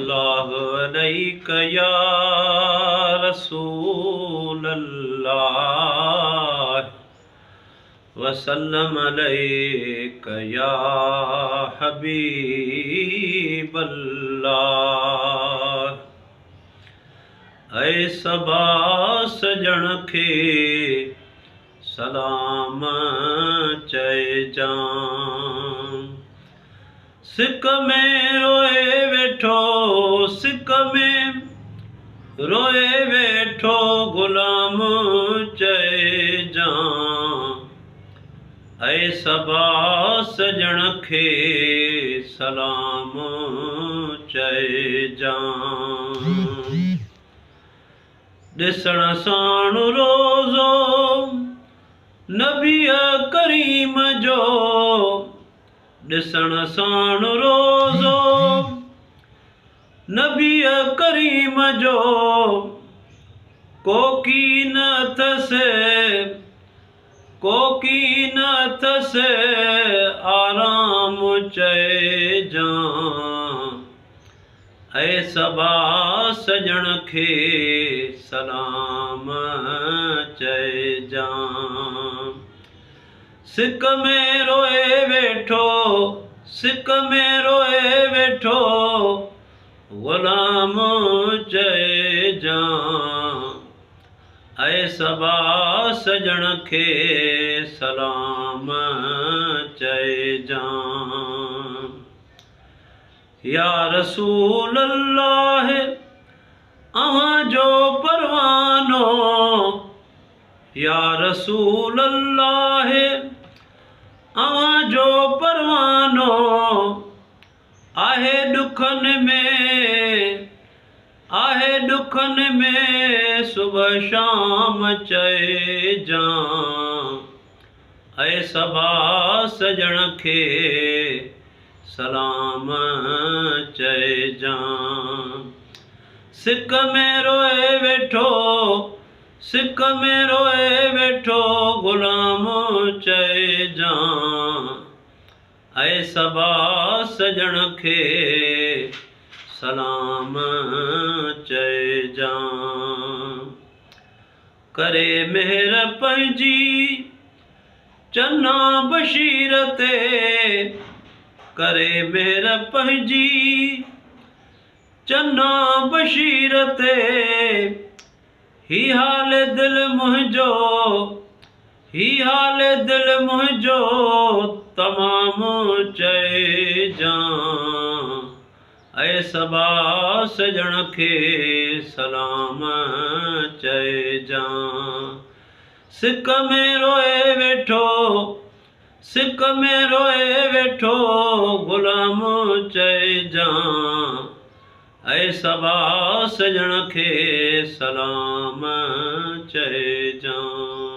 सल्लल्लाहु अलैका या रसूल अल्लाह वसल्लम अलैका या हबीब अल्लाह। ऐ सबा सजण खे सलाम चइजां। सिक में रोए वेठो, सिक में रोए वेठो गुलाम चइजां। ऐ सबा सजण खे सलाम चइजां। ॾिसण साण रोज़ो नबी करीम जो, ॾिसण साण रोज़ो नबी करीम जो, कोकी न अथसि, कोकी न अथसि आराम चइजां। ऐ सबा सजण खे सलाम चइजां। सिक में रोए वेठो, सिक में रोए वेठो गुलाम चइजां। ऐ सबा सजण खे सलाम चइजां। या रसूल अल्लाह अव्हां जो परवानो, या रसूल अल्लाह अव्हां जो परवानो आहे दुखनि में, आहे दुखनि में सुबह शाम चइजां। ऐ सबा सजण खे सलाम चइजां। सिक में रोए वेठो, सिक में रोए वेठो गुलाम चइजां। ऐ सबा सजण खे सलाम चइजां। करे मेहर पंहिंजी चन्ना बशीर ते, करे मेहर पंहिंजी चन्ना बशीर ते। ही हाल दिल मुंहिंजो, ही हाल दिल मुंहिंजो तमाम चइजां। ऐ सबा सजण खे सलाम चइजां। सिक में रोए वेठो, सिक में रोए वेठो गुलाम चइजां। ऐ सबा सजण खे सलाम चइजां।